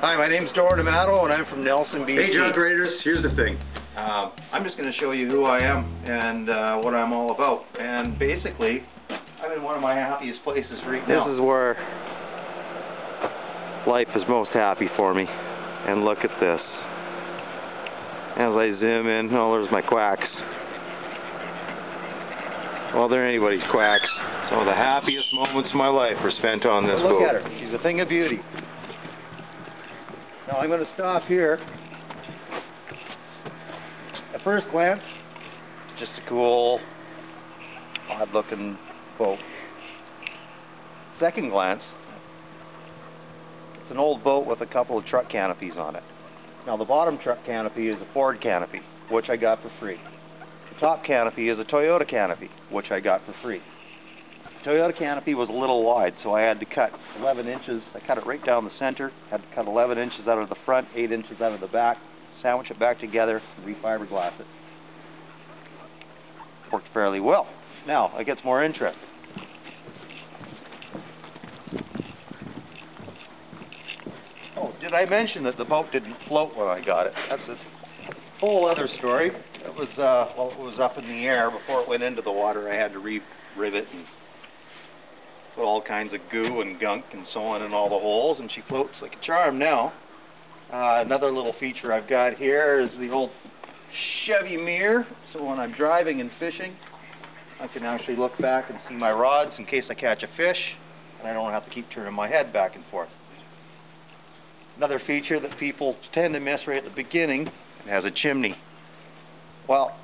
Hi, my name's Doran Amatto and I'm from Nelson, BC. Hey junk raiders, here's the thing. I'm just going to show you who I am and what I'm all about. And basically, I'm in one of my happiest places right now. This is where life is most happy for me. And look at this. As I zoom in, oh, there's my quacks. Well, they're anybody's quacks. Some of the happiest moments of my life were spent on this boat. Look at her. She's a thing of beauty. Now I'm going to stop here. At first glance, just a cool, odd-looking boat. Second glance, it's an old boat with a couple of truck canopies on it. Now the bottom truck canopy is a Ford canopy, which I got for free. The top canopy is a Toyota canopy, which I got for free. The Toyota canopy was a little wide, so I had to cut 11 inches. I cut it right down the center, had to cut 11 inches out of the front, 8 inches out of the back, sandwich it back together, and refiberglass it. Worked fairly well. Now, it gets more interesting. Oh, did I mention that the boat didn't float when I got it? That's a whole other story. It was, well, it was up in the air. Before it went into the water, I had to re-rivet and put all kinds of goo and gunk and so on in all the holes, and she floats like a charm now. Another little feature I've got here is the old Chevy mirror, so when I'm driving and fishing, I can actually look back and see my rods in case I catch a fish, and I don't have to keep turning my head back and forth. Another feature that people tend to miss right at the beginning, it has a chimney. Well,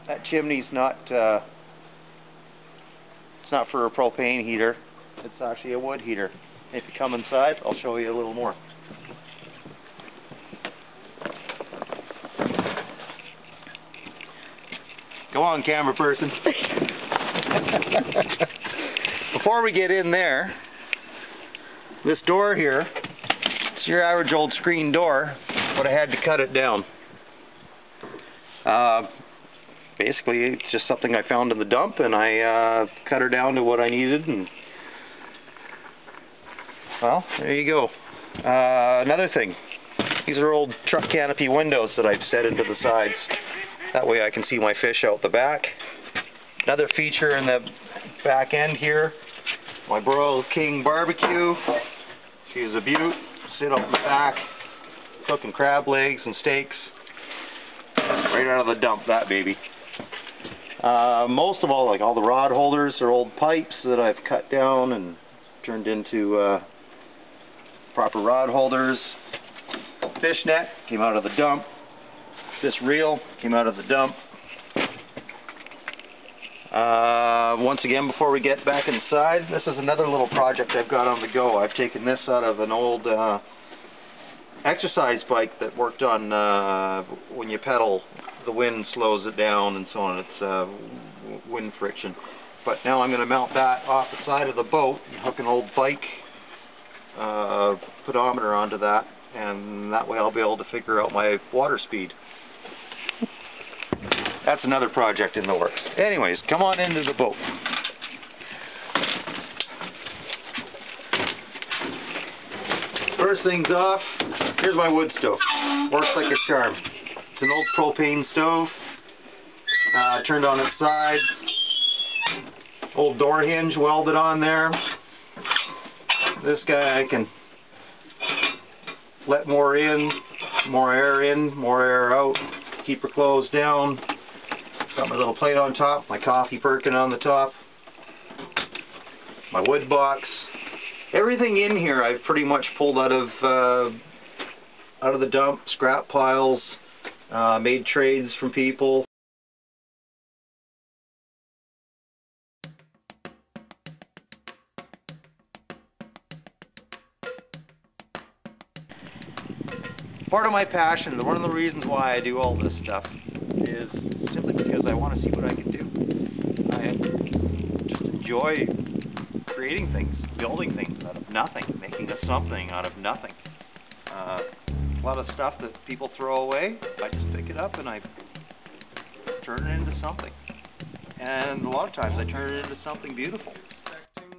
that chimney's not, it's not for a propane heater, it's actually a wood heater. If you come inside, I'll show you a little more. Go on, camera person. Before we get in there, this door here, it's your average old screen door, but I had to cut it down. Basically, it's just something I found in the dump, and I cut her down to what I needed, and well, there you go. Another thing, these are old truck canopy windows that I've set into the sides. That way I can see my fish out the back. Another feature in the back end here, my Broil King barbecue. She's a beaut. Sit up in the back, cooking crab legs and steaks. Right out of the dump, that baby. Most of all, like all the rod holders are old pipes that I've cut down and turned into proper rod holders. Fish net came out of the dump. This reel came out of the dump. Once again, before we get back inside, this is another little project I've got on the go. I've taken this out of an old exercise bike that worked on when you pedal, the wind slows it down and so on. It's wind friction. But now I'm going to mount that off the side of the boat and hook an old bike pedometer onto that, and that way I'll be able to figure out my water speed. That's another project in the works. Anyways, come on into the boat. First things off, here's my wood stove. Works like a charm. It's an old propane stove. Turned on its side. Old door hinge welded on there. This guy I can let more in, more air out. Keep her closed down. Got my little plate on top, my coffee perkin on the top, my wood box. Everything in here I've pretty much pulled out of the dump, scrap piles, made trades from people. Part of my passion, one of the reasons why I do all this stuff, is simply because I want to see what I can do. I just enjoy creating things, building things out of nothing, making something out of nothing. A lot of stuff that people throw away, I just pick it up and I turn it into something. And a lot of times I turn it into something beautiful.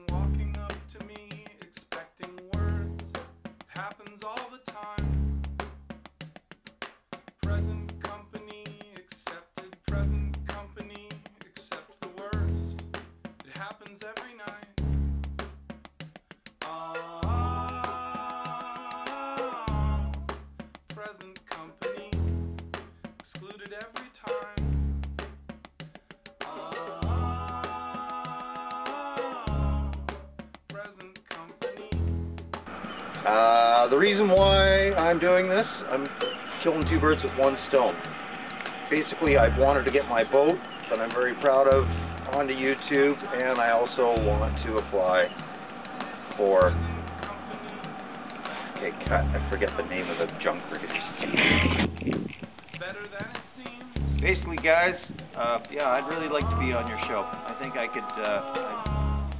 Walking up to me, expecting words, happens all the time. The reason why I'm doing this, I'm killing two birds with one stone. Basically, I've wanted to get my boat that I'm very proud of onto YouTube, and I also want to apply for, okay, I forget the name of the junk reviews. Basically, guys, yeah, I'd really like to be on your show. I think I could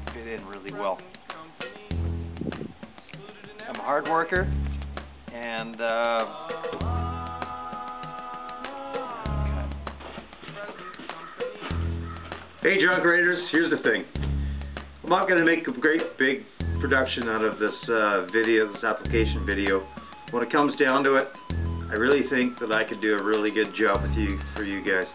I'd fit in really well. I'm a hard worker, and hey, junk raiders, here's the thing. I'm not going to make a great big production out of this video, this application video. When it comes down to it, I really think that I could do a really good job with for you guys.